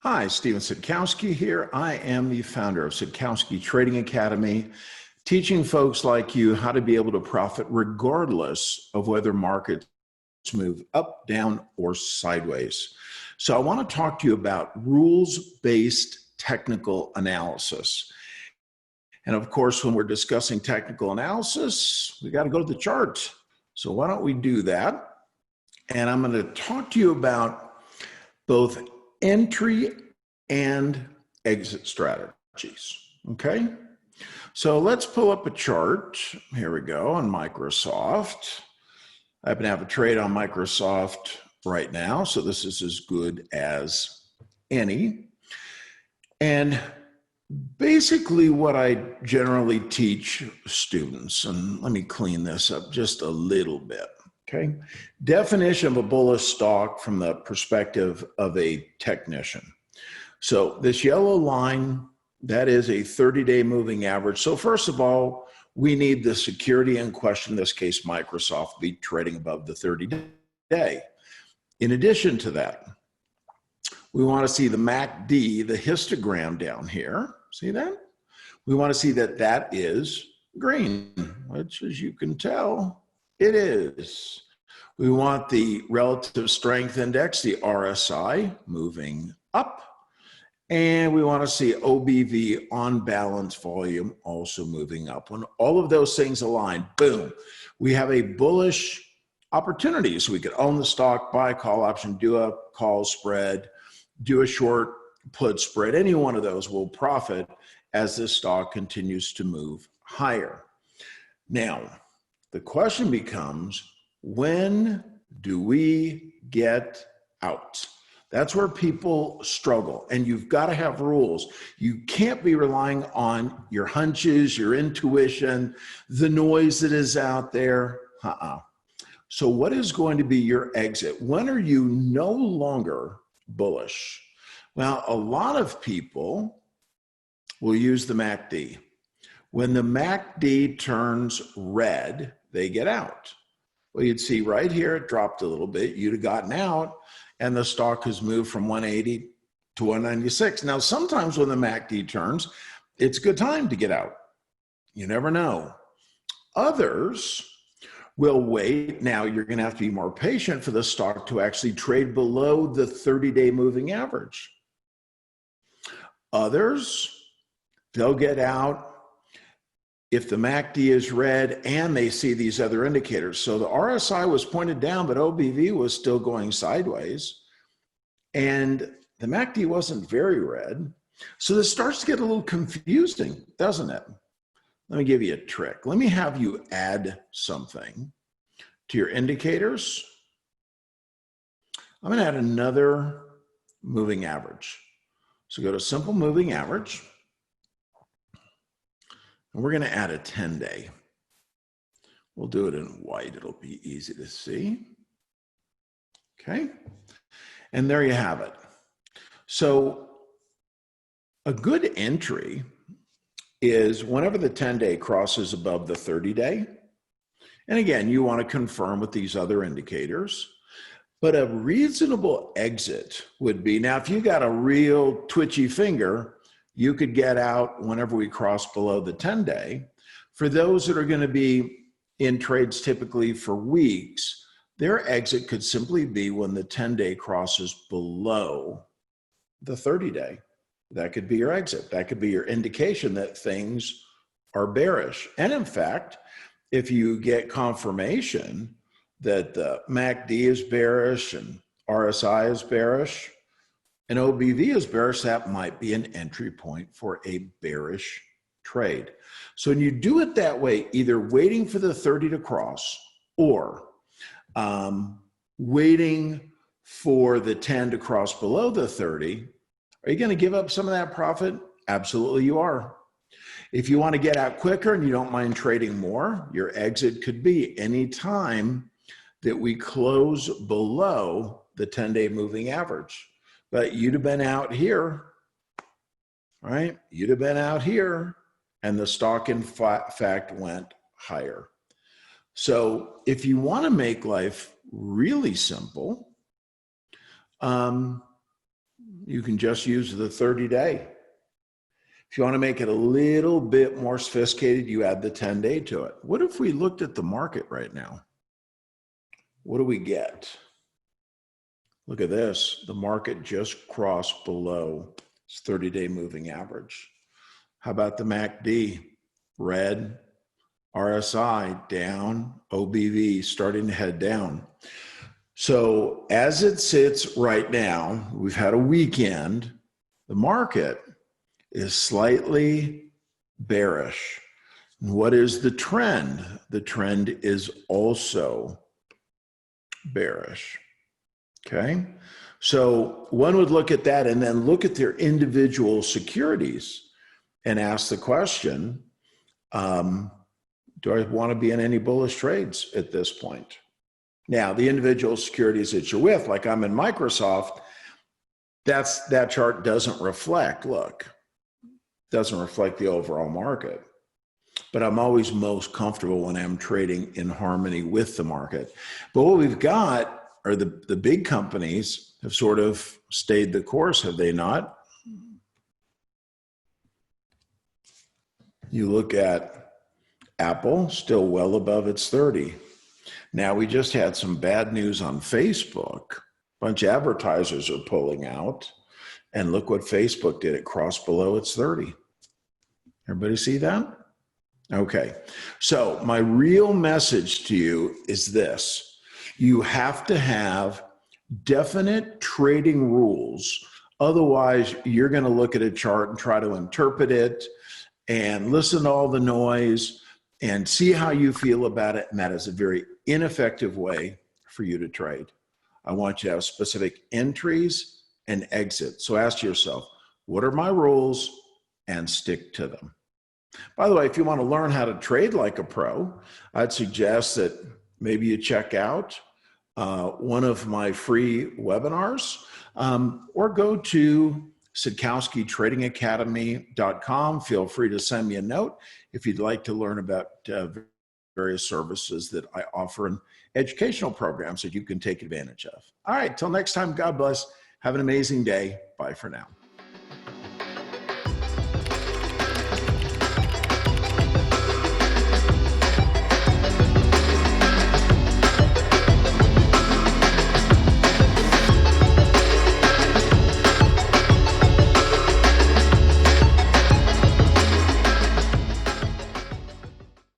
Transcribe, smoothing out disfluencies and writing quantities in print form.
Hi, Steven Sitkowski here. I am the founder of Sitkowski Trading Academy, teaching folks like you how to be able to profit regardless of whether markets move up, down, or sideways. So I want to talk to you about rules-based technical analysis. And of course, when we're discussing technical analysis, we got to go to the chart. So why don't we do that? And I'm going to talk to you about both entry and exit strategies, okay? So let's pull up a chart. Here we go on Microsoft. I happen to have a trade on Microsoft right now, so this is as good as any. And basically what I generally teach students, and let me clean this up just a little bit. Okay, definition of a bullish stock from the perspective of a technician. So this yellow line, that is a 30-day moving average. So first of all, we need the security in question, in this case, Microsoft, be trading above the 30-day. In addition to that, we want to see the MACD, the histogram down here. See that? We want to see that that is green, which as you can tell, it is. We want the relative strength index, the RSI, moving up. And we want to see OBV, on balance volume, also moving up. When all of those things align, boom, we have a bullish opportunity. So we could own the stock, buy a call option, do a call spread, do a short put spread. Any one of those will profit as this stock continues to move higher. Now, the question becomes, when do we get out? That's where people struggle, and you've got to have rules. You can't be relying on your hunches, your intuition, the noise that is out there. So what is going to be your exit? When are you no longer bullish? Well, a lot of people will use the MACD. When the MACD turns red, they get out. Well, you'd see right here, it dropped a little bit. You'd have gotten out, and the stock has moved from 180 to 196. Now, sometimes when the MACD turns, it's a good time to get out. You never know. Others will wait. Now, you're going to have to be more patient for the stock to actually trade below the 30-day moving average. Others, they'll get out if the MACD is red and they see these other indicators. So the RSI was pointed down, but OBV was still going sideways. And the MACD wasn't very red. So this starts to get a little confusing, doesn't it? Let me give you a trick. Let me have you add something to your indicators. I'm going to add another moving average. So go to simple moving average. And we're going to add a 10-day. We'll do it in white. It'll be easy to see. Okay. And there you have it. So a good entry is whenever the 10-day crosses above the 30-day. And again, you want to confirm with these other indicators. But a reasonable exit would be, now if you got a real twitchy finger, you could get out whenever we cross below the 10-day. For those that are going to be in trades typically for weeks, their exit could simply be when the 10-day crosses below the 30-day. That could be your exit. That could be your indication that things are bearish. And in fact, if you get confirmation that the MACD is bearish and RSI is bearish, and OBV is bearish, that might be an entry point for a bearish trade. So when you do it that way, either waiting for the 30 to cross or waiting for the 10 to cross below the 30, are you going to give up some of that profit? Absolutely you are. If you want to get out quicker and you don't mind trading more, your exit could be any time that we close below the 10-day moving average. But you'd have been out here, right? You'd have been out here, and the stock in fact went higher. So if you want to make life really simple, You can just use the 30-day. If you want to make it a little bit more sophisticated, you add the 10-day to it. What if we looked at the market right now? What do we get? Look at this. The market just crossed below its 30-day moving average. How about the MACD? Red, RSI down, OBV starting to head down. So as it sits right now, we've had a weekend, the market is slightly bearish. And what is the trend? The trend is also bearish. Okay. So one would look at that and then look at their individual securities and ask the question, do I want to be in any bullish trades at this point? Now, the individual securities that you're with, like I'm in Microsoft, that chart doesn't reflect, doesn't reflect the overall market. But I'm always most comfortable when I'm trading in harmony with the market. But what we've got are the big companies have sort of stayed the course, have they not? You look at Apple, still well above its 30. Now, we just had some bad news on Facebook. A bunch of advertisers are pulling out. And look what Facebook did. It crossed below its 30. Everybody see that? Okay. So my real message to you is this. You have to have definite trading rules. Otherwise, you're going to look at a chart and try to interpret it and listen to all the noise and see how you feel about it. And that is a very ineffective way for you to trade. I want you to have specific entries and exits. So ask yourself, what are my rules, and stick to them. By the way, if you want to learn how to trade like a pro, I'd suggest that maybe you check out one of my free webinars, or go to sitkowskitradingacademy.com. Feel free to send me a note if you'd like to learn about various services that I offer and educational programs that you can take advantage of. All right, till next time, God bless. Have an amazing day. Bye for now.